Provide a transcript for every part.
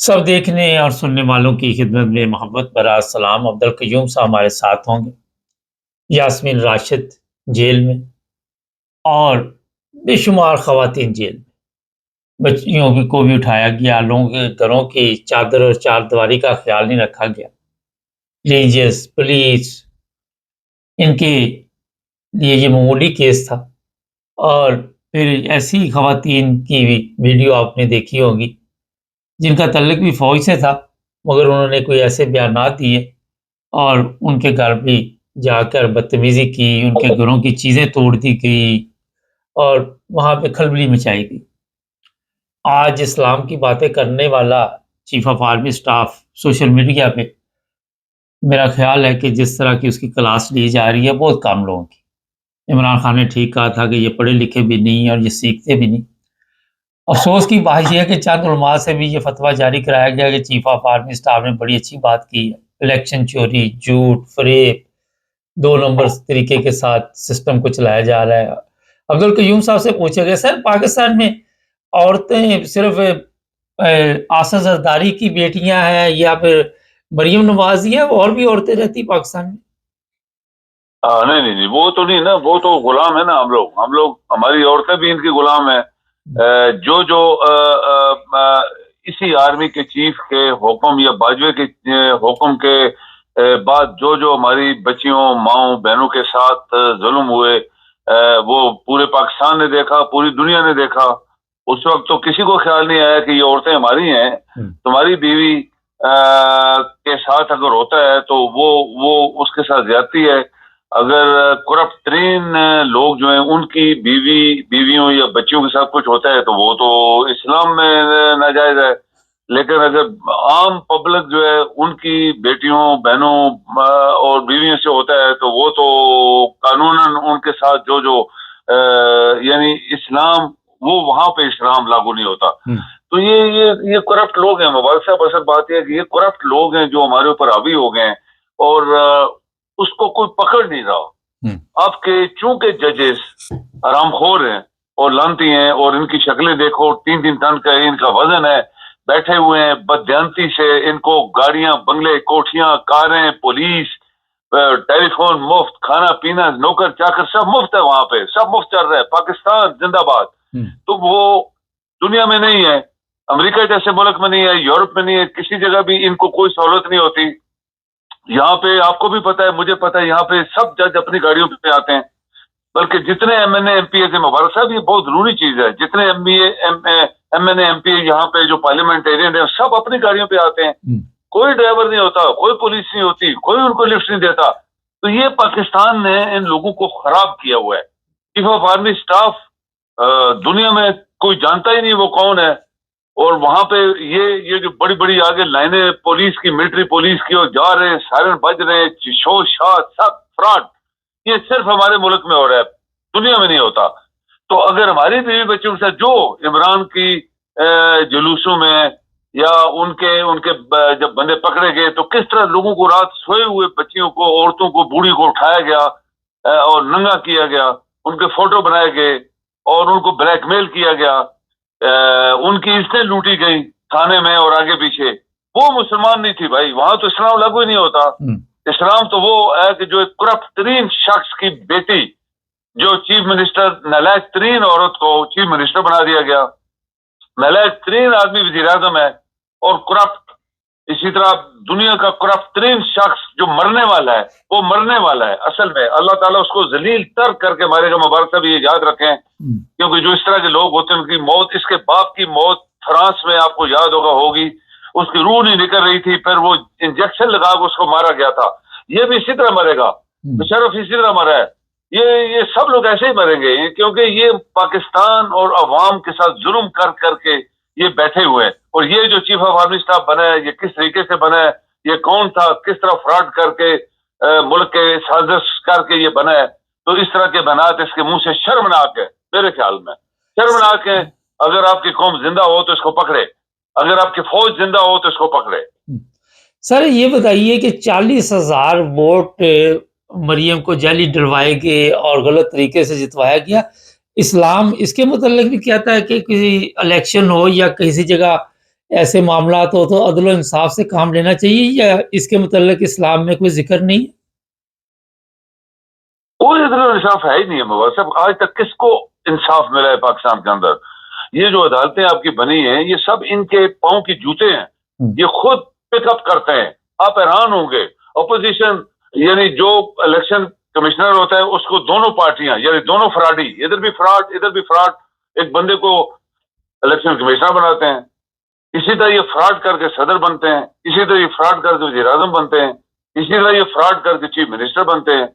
سب دیکھنے اور سننے والوں کی خدمت میں محبت برا السلام۔ عبدالقیوم صاحب ہمارے ساتھ ہوں گے، یاسمین راشد جیل میں، اور بے شمار خواتین جیل میں۔ بچیوں کو بھی اٹھایا گیا، لوگوں کے گھروں کی چادر اور چار دیواری کا خیال نہیں رکھا گیا۔ رینجرز، پولیس، ان کے لیے یہ معمولی کیس تھا۔ اور پھر ایسی خواتین کی بھی ویڈیو آپ نے دیکھی ہوگی جن کا تعلق بھی فوج سے تھا، مگر انہوں نے کوئی ایسے بیانات دیے اور ان کے گھر بھی جا کر بدتمیزی کی، ان کے گھروں کی چیزیں توڑ دی گئی اور وہاں پہ کھلبلی مچائی گئی۔ آج اسلام کی باتیں کرنے والا chief of army staff social media پہ، میرا خیال ہے کہ جس طرح کی اس کی کلاس لی جا رہی ہے بہت کم لوگوں کی۔ عمران خان نے ٹھیک کہا تھا کہ یہ پڑھے لکھے بھی نہیں اور یہ سیکھتے بھی نہیں۔ افسوس کی بات یہ ہے کہ چند علماء سے بھی یہ فتویٰ جاری کرایا گیا کہ چیف آف آرمی اسٹاف نے بڑی اچھی بات کی ہے، الیکشن چوری، جھوٹ، فریب، دو نمبر طریقے کے ساتھ سسٹم کو چلایا جا رہا ہے۔ عبدالقیوم صاحب سے پوچھا گیا، سر پاکستان میں عورتیں صرف آصف زرداری کی بیٹیاں ہیں یا پھر مریم نواز ہیں، اور بھی عورتیں رہتی پاکستان میں؟ نہیں وہ تو نہیں نا، وہ تو غلام ہے نا۔ ہم لوگ ہماری عورتیں بھی ان کی غلام ہیں۔ جو اسی آرمی کے چیف کے حکم یا باجوے کے حکم کے بعد جو ہماری بچیوں، ماؤں، بہنوں کے ساتھ ظلم ہوئے، وہ پورے پاکستان نے دیکھا، پوری دنیا نے دیکھا۔ اس وقت تو کسی کو خیال نہیں آیا کہ یہ عورتیں ہماری ہیں، تمہاری بیوی کے ساتھ اگر ہوتا ہے تو وہ اس کے ساتھ زیادتی ہے۔ اگر کرپٹ ترین لوگ جو ہیں ان کی بیویوں یا بچیوں کے ساتھ کچھ ہوتا ہے تو وہ تو اسلام میں ناجائز ہے، لیکن اگر عام پبلک جو ہے ان کی بیٹیوں، بہنوں اور بیویوں سے ہوتا ہے تو وہ تو قانوناً ان کے ساتھ جو یعنی اسلام، وہ وہاں پہ اسلام لاگو نہیں ہوتا۔ تو یہ کرپٹ لوگ ہیں مبارک صاحب۔ اصل بات یہ ہے کہ یہ کرپٹ لوگ ہیں جو ہمارے اوپر حاوی ہو گئے ہیں، اور اس کو کوئی پکڑ نہیں رہا۔ اب کے چونکہ ججز حرام خور ہیں اور لانتی ہیں، اور ان کی شکلیں دیکھو، 3 ٹن کا ان کا وزن ہے، بیٹھے ہوئے ہیں بددیانتی سے، ان کو گاڑیاں، بنگلے، کوٹھیاں، کاریں، پولیس، ٹیلی فون مفت، کھانا پینا، نوکر چاکر سب مفت ہے، وہاں پہ سب مفت چل رہا ہے۔ پاکستان زندہ باد۔ تو وہ دنیا میں نہیں ہے، امریکہ جیسے ملک میں نہیں ہے، یورپ میں نہیں ہے، کسی جگہ بھی ان کو کوئی سہولت نہیں ہوتی۔ یہاں پہ آپ کو بھی پتا ہے، مجھے پتا ہے، یہاں پہ سب جج اپنی گاڑیوں پہ آتے ہیں، بلکہ جتنے M N A M P A مبارک صاحب، یہ بہت ضروری چیز ہے، جتنے M N A M P A یہاں پہ جو پارلیمنٹیرین ہیں سب اپنی گاڑیوں پہ آتے ہیں، کوئی ڈرائیور نہیں ہوتا، کوئی پولیس نہیں ہوتی، کوئی ان کو لفٹ نہیں دیتا۔ تو یہ پاکستان نے ان لوگوں کو خراب کیا ہوا ہے۔ چیف آف آرمی اسٹاف دنیا میں کوئی جانتا ہی نہیں وہ کون ہے، اور وہاں پہ یہ جو بڑی بڑی آگے لائنیں پولیس کی، ملٹری پولیس کی، اور جا رہے ہیں، سائرن بج رہے ہیں، شور شاد، سب فراڈ، یہ صرف ہمارے ملک میں ہو رہا ہے، دنیا میں نہیں ہوتا۔ تو اگر ہماری بیوی بچوں کے ساتھ جو عمران کی جلوسوں میں یا ان کے جب بندے پکڑے گئے تو کس طرح لوگوں کو رات سوئے ہوئے بچیوں کو، عورتوں کو، بوڑھی کو اٹھایا گیا اور ننگا کیا گیا، ان کے فوٹو بنائے گئے اور ان کو بلیک میل کیا گیا، ان کی عزتیں لوٹی گئی تھانے میں اور آگے پیچھے۔ وہ مسلمان نہیں تھی بھائی، وہاں تو اسلام لاگو ہی نہیں ہوتا۔ اسلام تو وہ ہے کہ جو ایک کرپٹ ترین شخص کی بیٹی، جو چیف منسٹر، نالائق ترین عورت کو چیف منسٹر بنا دیا گیا، نالائق ترین آدمی وزیر اعظم ہے، اور کرپٹ اسی طرح دنیا کا کرپٹ ترین شخص جو مرنے والا ہے، وہ مرنے والا ہے اصل میں۔ اللہ تعالیٰ اس کو ذلیل تر کر کے مارے گا، مبارک صاحب یہ یاد رکھیں، کیونکہ جو اس طرح کے لوگ ہوتے ہیں ان کی موت، اس کے باپ کی موت فرانس میں آپ کو یاد ہوگی، اس کی روح نہیں نکل رہی تھی، پھر وہ انجیکشن لگا کے اس کو مارا گیا تھا۔ یہ بھی اسی طرح مرے گا، مشرف اسی طرح مرا ہے، یہ سب لوگ ایسے ہی مریں گے، کیونکہ یہ پاکستان اور عوام کے ساتھ ظلم کر کے یہ بیٹھے ہوئے ہیں۔ اور یہ جو چیف آف آرمی اسٹاف بنا ہے، یہ کس طریقے سے بنا ہے، یہ کون تھا، کس طرح فراڈ کر کے ملک کے سازش کر کے یہ بنا ہے، تو اس طرح کے بنات اس کے منہ سے شرمناک ہے، میرے خیال میں شرمناک ہے۔ اگر آپ کی قوم زندہ ہو تو اس کو پکڑے، اگر آپ کی فوج زندہ ہو تو اس کو پکڑے۔ سر یہ بتائیے کہ 40,000 ووٹ مریم کو جعلی ڈلوائے گئے اور غلط طریقے سے جتوایا گیا، اسلام اس کے متعلق بھی کہتا ہے کہ کسی الیکشن ہو یا کسی جگہ ایسے معاملات ہو تو عدل و انصاف سے کام لینا چاہیے، یا اس کے متعلق اسلام میں کوئی ذکر نہیں ہے؟ کوئی عدل و انصاف ہے ہی نہیں ہے مبارک صاحب. آج تک کس کو انصاف ملا ہے پاکستان کے اندر؟ یہ جو عدالتیں آپ کی بنی ہیں یہ سب ان کے پاؤں کی جوتے ہیں. یہ خود پک اپ کرتے ہیں. آپ حیران ہوں گے اپوزیشن یعنی جو الیکشن کمشنر ہوتا ہے اس کو دونوں پارٹیاں یعنی دونوں فراڈی، ادھر بھی فراڈ ادھر بھی فراڈ، ایک بندے کو الیکشن کمشنر بناتے ہیں، اسی طرح یہ فراڈ کر کے صدر بنتے ہیں، اسی طرح یہ فراڈ کر کے وزیر اعظم بنتے ہیں، اسی طرح یہ فراڈ کر کے چیف منسٹر بنتے ہیں.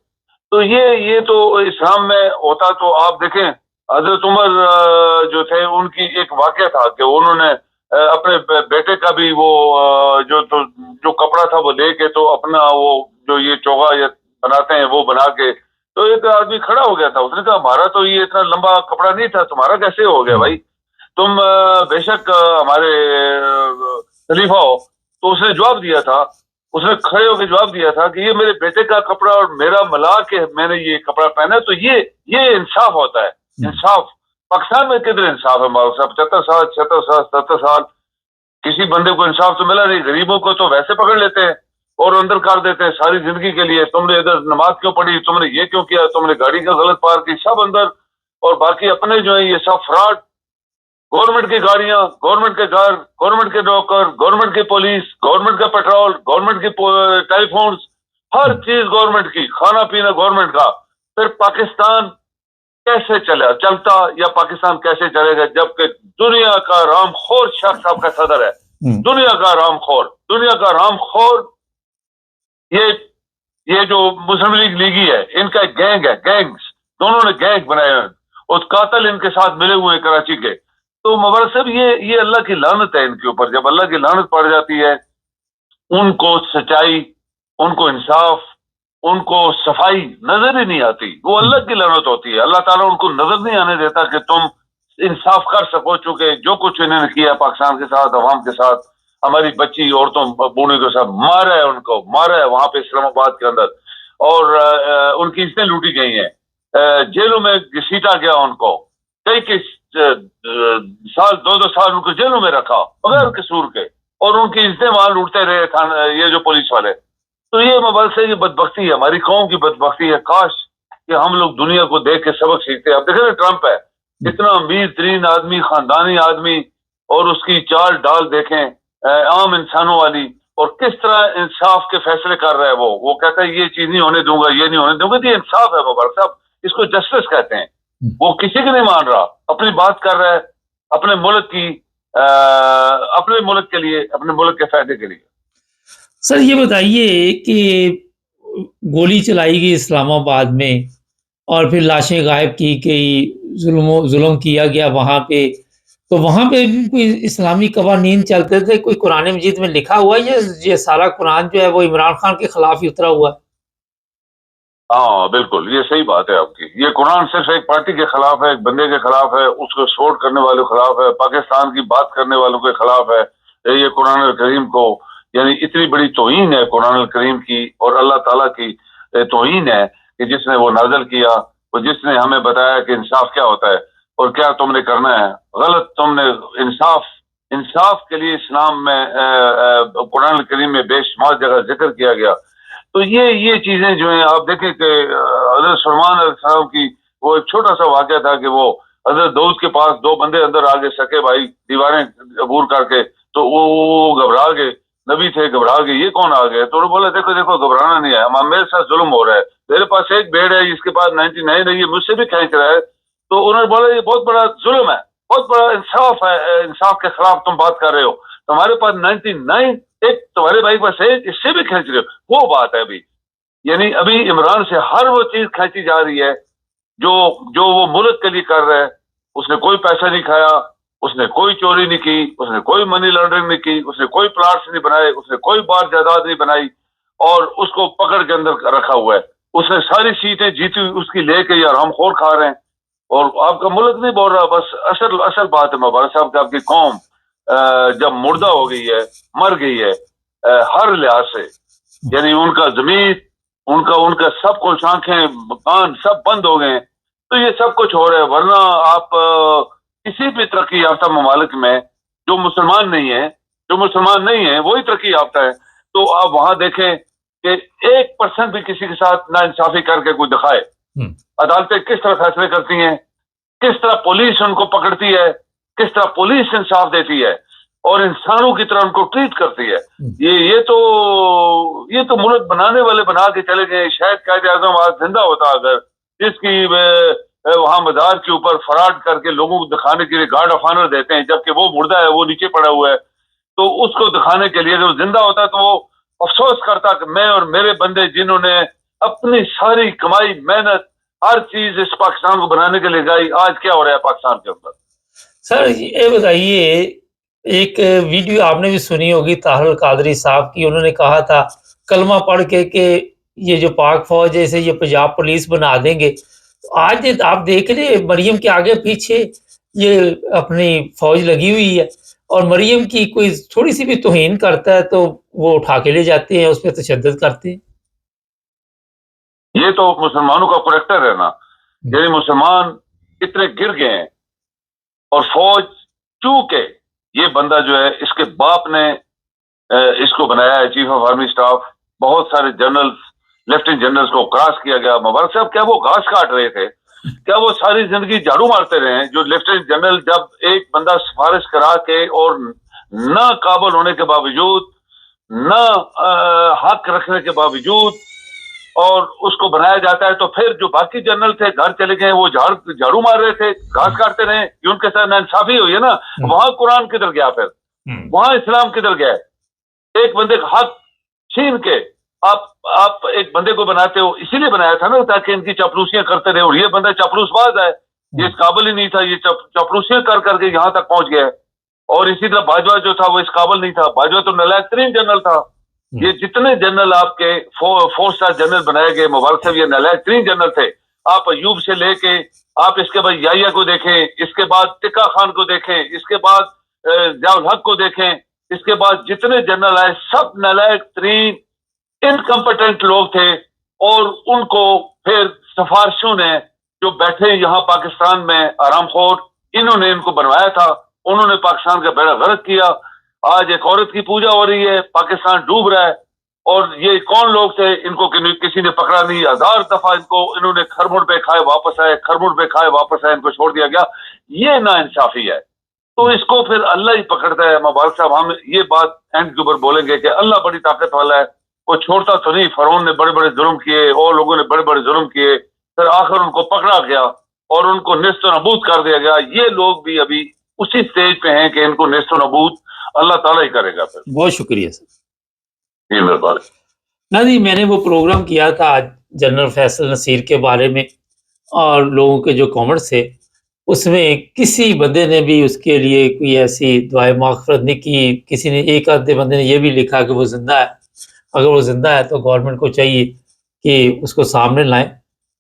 تو یہ تو اسلام میں ہوتا تو آپ دیکھیں حضرت عمر جو تھے ان کی ایک واقعہ تھا کہ انہوں نے اپنے بیٹے کا بھی وہ جو کپڑا تھا وہ لے کے تو اپنا وہ جو یہ چوغا یہ بناتے ہیں وہ بنا کے تو ایک آدمی کھڑا ہو گیا تھا. اس نے کہا ہمارا تو یہ اتنا لمبا کپڑا نہیں تھا، تمہارا کیسے ہو گیا بھائی؟ تم بے شک ہمارے خلیفہ ہو. تو اس نے جواب دیا تھا، اس نے کھڑے ہو کے جواب دیا تھا کہ یہ میرے بیٹے کا کپڑا اور میرا ملا کے میں نے یہ کپڑا پہنا ہے. تو یہ انصاف ہوتا ہے. انصاف پاکستان میں کدھر انصاف ہے مالک صاحب؟ 76 سال 77 سال کسی بندے کو انصاف تو ملا نہیں. غریبوں کو تو ویسے پکڑ لیتے ہیں اور اندر کر دیتے ہیں ساری زندگی کے لیے. تم نے ادھر نماز کیوں پڑھی، تم نے یہ کیوں کیا، تم نے گاڑی کا غلط پار کی، سب اندر. اور باقی اپنے جو ہیں یہ سب فراڈ. گورنمنٹ کی گاڑیاں، گورنمنٹ کے گھر، گورنمنٹ کے نوکر، گورنمنٹ کی پولیس، گورنمنٹ کا پیٹرول، گورنمنٹ کی ٹیلی فونز، ہر چیز گورنمنٹ کی، کھانا پینا گورنمنٹ کا. پھر پاکستان کیسے چلتا یا پاکستان کیسے چلے گا جبکہ دنیا کا رام خور شخص آپ کا صدر ہے؟ دنیا کا رام خور، دنیا کا رام خور یہ جو مسلم لیگ لیگی ہے ان کا ایک گینگ ہے، گینگز دونوں نے گینگ بنائے ہیں اور قاتل ان کے ساتھ ملے ہوئے ہیں کراچی کے. تو مبارک صاحب یہ اللہ کی لعنت ہے ان کے اوپر. جب اللہ کی لعنت پڑ جاتی ہے ان کو سچائی، ان کو انصاف، ان کو صفائی نظر ہی نہیں آتی. وہ اللہ کی لعنت ہوتی ہے. اللہ تعالیٰ ان کو نظر نہیں آنے دیتا کہ تم انصاف کر سکو. چونکہ جو کچھ انہوں نے کیا پاکستان کے ساتھ، عوام کے ساتھ، ہماری بچی عورتوں بوڑھے کے ساتھ مارا ہے، ان کو مارا ہے وہاں پہ اسلام آباد کے اندر. اور ان کی عزتیں لوٹی گئی ہیں، جیلوں میں گھسیٹا گیا ان کو. کئی سال 2 سال ان کو جیلوں میں رکھا بغیر قصور کے، اور ان کی عزتیں وہاں لوٹتے رہے یہ جو پولیس والے. تو یہ مبارک سے یہ بدبختی ہے، ہماری قوم کی بدبختی ہے. کاش کہ ہم لوگ دنیا کو دیکھ کے سبق سیکھتے. اب دیکھیں ٹرمپ ہے اتنا امیر ترین آدمی، خاندانی آدمی، اور اس کی چال ڈال دیکھیں عام انسانوں والی، اور کس طرح انصاف کے فیصلے کر رہا ہے. وہ کہتا ہے یہ چیز نہیں ہونے دوں گا، یہ نہیں ہونے دوں گا. یہ انصاف ہے مبارک صاحب، اس کو جسٹس کہتے ہیں. وہ کسی کی نہیں مان رہا، اپنی بات کر رہا ہے اپنے ملک کی، اپنے ملک کے لیے، اپنے ملک کے فائدے کے لیے. سر یہ بتائیے کہ گولی چلائی گئی اسلام آباد میں اور پھر لاشیں غائب کی گئی، ظلم کیا گیا وہاں پہ، تو وہاں پہ کوئی اسلامی قوانین چلتے تھے؟ کوئی قرآن مجید میں لکھا ہوا ہے یہ سارا قرآن جو ہے وہ عمران خان کے خلاف ہی اترا ہوا ہے؟ ہاں بالکل، یہ صحیح بات ہے آپ کی. یہ قرآن صرف ایک پارٹی کے خلاف ہے، ایک بندے کے خلاف ہے، اس کو سپورٹ کرنے والوں کے خلاف ہے، پاکستان کی بات کرنے والوں کے خلاف ہے. یہ قرآن کریم کو یعنی اتنی بڑی توہین ہے قرآن کریم کی، اور اللہ تعالیٰ کی توہین ہے کہ جس نے وہ نازل کیا، اور جس نے ہمیں بتایا کہ انصاف کیا ہوتا ہے اور کیا تم نے کرنا ہے. غلط تم نے انصاف کے لیے اسلام میں قرآن کریم میں بے شمار جگہ ذکر کیا گیا. تو یہ چیزیں جو ہیں آپ دیکھیں کہ حضرت سلمان علیہ السلام کی وہ ایک چھوٹا سا واقعہ تھا کہ وہ حضرت داؤد کے پاس 2 بندے اندر آگے سکے بھائی دیواریں عبور کر کے، تو وہ گھبرا گئے، نبی تھے گھبرا گئے، یہ کون آ گئے؟ تو انہوں نے بولا دیکھو دیکھو گھبرانا نہیں ہے، میرے ساتھ ظلم ہو رہا ہے، میرے پاس ایک بھیڑ ہے اس کے پاس 99 ہے، یہ مجھ سے بھی کھینچ رہا ہے. تو انہوں نے بولا یہ بہت بڑا ظلم ہے، بہت بڑا انصاف ہے، انصاف کے خلاف تم بات کر رہے ہو. تمہارے پاس 99 ایک تمہارے بھائی پاس ایک، اس سے بھی کھینچ رہے ہو. وہ بات ہے ابھی، یعنی ابھی عمران سے ہر وہ چیز کھینچی جا رہی ہے جو وہ ملک کے لیے کر رہا ہے. اس نے کوئی پیسہ نہیں کھایا، اس نے کوئی چوری نہیں کی، اس نے کوئی منی لانڈرنگ نہیں کی، اس نے کوئی پلاٹس نہیں بنائے، اس نے کوئی بار جائیداد نہیں بنائی، اور اس کو پکڑ کے اندر رکھا ہوا ہے. اس نے ساری سیٹیں جیتی ہوئی اس کی لے کے یہ حرام خور کھا رہے ہیں. اور آپ کا ملک نہیں بول رہا. بس اصل بات ہے مبارک صاحب کہ آپ کی قوم جب مردہ ہو گئی ہے، مر گئی ہے ہر لحاظ سے، یعنی ان کا ضمیر، ان کا سب کچھ، آنکھیں کان سب بند ہو گئے، تو یہ سب کچھ ہو رہا ہے. ورنہ آپ کسی بھی ترقی یافتہ ممالک میں جو مسلمان نہیں ہیں جو مسلمان نہیں ہیں وہی ترقی یافتہ ہے. تو آپ وہاں دیکھیں کہ 1% بھی کسی کے ساتھ ناانصافی کر کے کوئی دکھائے. عدالتیں کس طرح فیصلے کرتی ہیں, کس طرح پولیس ان کو پکڑتی ہے, کس طرح پولیس انصاف دیتی ہے اور انسانوں کی طرح ان کو ٹریٹ کرتی ہے. یہ تو ملک بنانے والے بنا کے چلے گئے. شاید قائد اعظم آج زندہ ہوتا اگر, جس کی وہاں مزار کے اوپر فراڈ کر کے لوگوں کو دکھانے کے لیے گارڈ آف آنر دیتے ہیں جبکہ وہ مردہ ہے, وہ نیچے پڑا ہوا ہے, تو اس کو دکھانے کے لیے جو زندہ ہوتا تو وہ افسوس کرتا کہ میں اور میرے بندے جنہوں نے اپنی ساری کمائی محنت ہر چیز اس پاکستان کو بنانے کے لیے گئی, آج کیا ہو رہا ہے پاکستان کے اندر. سر یہ بتائیے, ایک ویڈیو آپ نے بھی سنی ہوگی طاہر القادری صاحب کی, انہوں نے کہا تھا کلمہ پڑھ کے کہ یہ جو پاک فوج ہے اسے یہ پنجاب پولیس بنا دیں گے. آج آپ دیکھ لیں مریم کے آگے پیچھے یہ اپنی فوج لگی ہوئی ہے, اور مریم کی کوئی تھوڑی سی بھی توہین کرتا ہے تو وہ اٹھا کے لے جاتے ہیں, اس پہ تشدد کرتے ہیں. یہ تو مسلمانوں کا کریکٹر ہے نا, یعنی مسلمان اتنے گر گئے ہیں اور فوج چونکہ یہ بندہ جو ہے اس کے باپ نے اس کو بنایا ہے چیف آف آرمی سٹاف, بہت سارے جنرلز لیفٹیننٹ جنرلز کو کراس کیا گیا. مبارک صاحب کیا وہ گھاس کاٹ رہے تھے, کیا وہ ساری زندگی جھاڑو مارتے رہے ہیں؟ جو لیفٹیننٹ جنرل جب ایک بندہ سفارش کرا کے اور نہ قابل ہونے کے باوجود, نہ حق رکھنے کے باوجود اور اس کو بنایا جاتا ہے, تو پھر جو باقی جنرل تھے گھر چلے گئے, وہ جھاڑو مار رہے تھے, گھاس کاٹتے رہے, یہ ان کے ساتھ ناانصافی ہوئی ہے نا. وہاں قرآن کدھر گیا, پھر وہاں اسلام کدھر گیا؟ ایک بندے کا حق چھین کے آپ ایک بندے کو بناتے ہو, اسی لیے بنایا تھا نا تاکہ ان کی چپلوسیاں کرتے رہے, اور یہ بندہ چپلوس باز ہے, یہ اس قابل ہی نہیں تھا, یہ چپلوسیاں کر کے یہاں تک پہنچ گیا. اور اسی طرح باجوہ جو تھا وہ اس قابل نہیں تھا, باجوہ تو نالائق ترین جنرل تھا. یہ جتنے جنرل آپ کے 4 سٹار جنرل بنائے گئے مبارک صاحب, یہ نالائق ترین جنرل تھے. آپ ایوب سے لے کے آپ اس کے بعد یحییٰ کو دیکھیں, اس کے بعد ٹکا خان کو دیکھیں, اس کے بعد ضیاء الحق کو دیکھیں, اس کے بعد جتنے جنرل آئے سب نالائق ترین انکمپٹنٹ لوگ تھے. اور ان کو پھر سفارشوں نے جو بیٹھے یہاں پاکستان میں آرام خور, انہوں نے ان کو بنوایا تھا, انہوں نے پاکستان کا بیڑا غرق کیا. آج ایک عورت کی پوجا ہو رہی ہے, پاکستان ڈوب رہا ہے, اور یہ کون لوگ تھے؟ ان کو کسی نے پکڑا نہیں. 1000 دفعہ ان کو انہوں نے کھرمڑ پہ کھائے واپس آئے, کھرمڑ پہ کھائے واپس آئے, ان کو چھوڑ دیا گیا. یہ ناانصافی ہے. تو اس کو پھر اللہ ہی پکڑتا ہے. مبارک صاحب ہم یہ بات اینڈ کے اوپر بولیں گے کہ اللہ بڑی طاقت والا ہے, وہ چھوڑتا تو نہیں. فرعون نے بڑے بڑے ظلم کیے, اور لوگوں نے بڑے بڑے ظلم کیے, پھر آخر ان کو پکڑا گیا اور ان کو نیست و نابود کر دیا گیا. یہ لوگ بھی ابھی اسی سٹیج پہ ہیں کہ ان کو نیست و نابود اللہ تعالیٰ ہی کرے گا. پھر بہت شکریہ سر. جی مہربانی. نہ جی, میں نے وہ پروگرام کیا تھا آج جنرل فیصل نصیر کے بارے میں, اور لوگوں کے جو کامنٹس تھے اس میں کسی بندے نے بھی اس کے لیے کوئی ایسی دعائے مغفرت نہیں کی. کسی نے, ایک آدھے بندے نے یہ بھی لکھا کہ وہ زندہ ہے. اگر وہ زندہ ہے تو گورنمنٹ کو چاہیے کہ اس کو سامنے لائیں.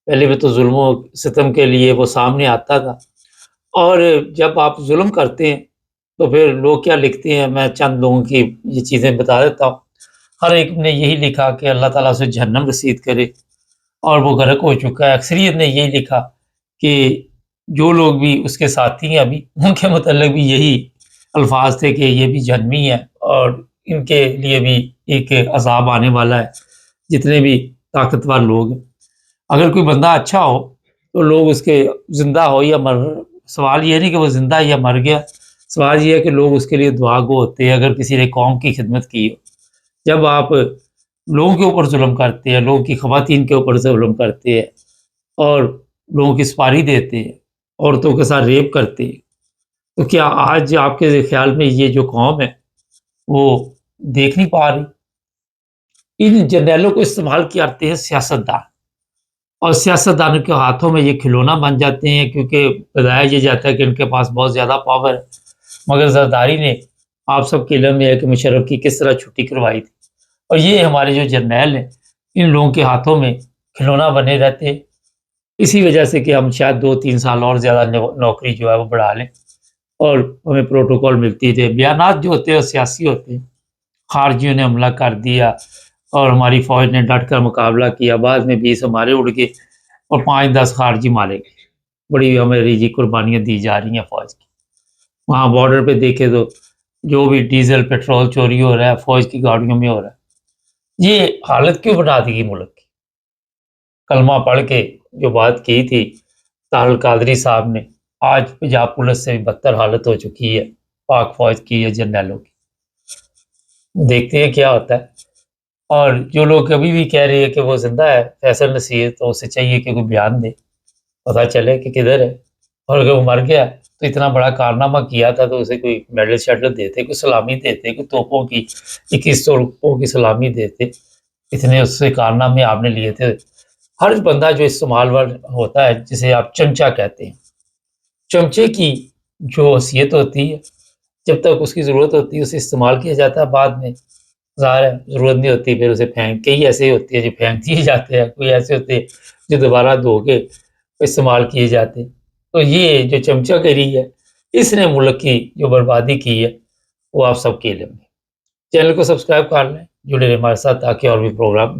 پہلے بھی تو ظلم و ستم کے لیے وہ سامنے آتا تھا, اور جب آپ ظلم کرتے ہیں تو پھر لوگ کیا لکھتے ہیں, میں چند لوگوں کی یہ چیزیں بتا دیتا ہوں. ہر ایک نے یہی لکھا کہ اللہ تعالیٰ سے جہنم رسید کرے, اور وہ غرق ہو چکا ہے. اکثریت نے یہی لکھا کہ جو لوگ بھی اس کے ساتھی ہیں ابھی, ان کے متعلق بھی یہی الفاظ تھے کہ یہ بھی جہنمی ہے اور ان کے لیے بھی ایک عذاب آنے والا ہے. جتنے بھی طاقتور لوگ ہیں, اگر کوئی بندہ اچھا ہو تو لوگ اس کے زندہ ہو یا مر, سوال یہ نہیں کہ وہ زندہ یا مر گیا, سوال یہ ہے کہ لوگ اس کے لیے دعا گو ہوتے ہیں. اگر کسی نے قوم کی خدمت کی ہو, جب آپ لوگوں کے اوپر ظلم کرتے ہیں, لوگوں کی خواتین کے اوپر ظلم کرتے ہیں, اور لوگوں کی سپاری دیتے ہیں, عورتوں کے ساتھ ریپ کرتے ہیں, تو کیا آج آپ کے خیال میں یہ جو قوم ہے وہ دیکھ نہیں پا رہی؟ ان جرنیلوں کو استعمال کرتے ہیں سیاستدان, اور سیاستدانوں کے ہاتھوں میں یہ کھلونا بن جاتے ہیں, کیونکہ بتایا یہ جاتا ہے کہ ان کے پاس بہت زیادہ پاور ہے. مگر زرداری نے, آپ سب کے علم میں ہے کہ مشرف کی کس طرح چھٹی کروائی تھی, اور یہ ہمارے جو جرنیل ہیں ان لوگوں کے ہاتھوں میں کھلونا بنے رہتے ہیں. اسی وجہ سے کہ ہم شاید 2-3 سال اور زیادہ نوکری جو ہے وہ بڑھا لیں, اور ہمیں پروٹوکول ملتی تھے. بیانات جو ہوتے ہیں سیاسی ہوتے ہیں. خارجیوں نے حملہ کر دیا اور ہماری فوج نے ڈٹ کر مقابلہ کیا, بعد میں 20 ہمارے اڑ گئے اور 5-10 خارجی مارے گئے. بڑی ہماری جی قربانیاں دی جا رہی ہیں فوج کی. وہاں بارڈر پہ دیکھے تو جو بھی ڈیزل پیٹرول چوری ہو رہا ہے فوج کی گاڑیوں میں ہو رہا ہے، یہ حالت کیوں بنا دی گئی ملک کی؟ کلمہ پڑھ کے جو بات کی تھی طاہر القادری صاحب نے، آج پنجاب پولیس سے بھی بدتر حالت ہو چکی ہے پاک فوج کی یا جرنیلوں کی۔ دیکھتے ہیں کیا ہوتا ہے۔ اور جو لوگ ابھی بھی کہہ رہے ہیں کہ وہ زندہ ہے فیصل نصیر، تو اسے چاہیے کہ کوئی بیان دے، پتہ چلے کہ کدھر ہے، اور اگر وہ مر گیا تو اتنا بڑا کارنامہ کیا تھا تو اسے کوئی میڈل شیڈل دیتے، کوئی سلامی دیتے، کوئی توپوں کی 21 توپوں کی سلامی دیتے، اتنے اس سے کارنامے آپ نے لیے تھے۔ ہر بندہ جو استعمال ہوتا ہے جسے آپ چمچہ کہتے ہیں، چمچے کی جو حیثیت ہوتی ہے، جب تک اس کی ضرورت ہوتی ہے اسے استعمال کیا جاتا ہے، بعد میں ظاہر ہے ضرورت نہیں ہوتی پھر اسے پھینک، کئی ایسے ہوتے ہیں جو پھینک دیے جاتے ہیں، کوئی ایسے ہوتے ہیں جو دوبارہ دھو کے استعمال کیے جاتے ہیں۔ تو یہ جو چمچہ گری ہے اس نے ملک کی جو بربادی کی ہے وہ آپ سب کے علم میں۔ چینل کو سبسکرائب کر لیں، جڑے رہیں ہمارے ساتھ تاکہ اور بھی پروگرام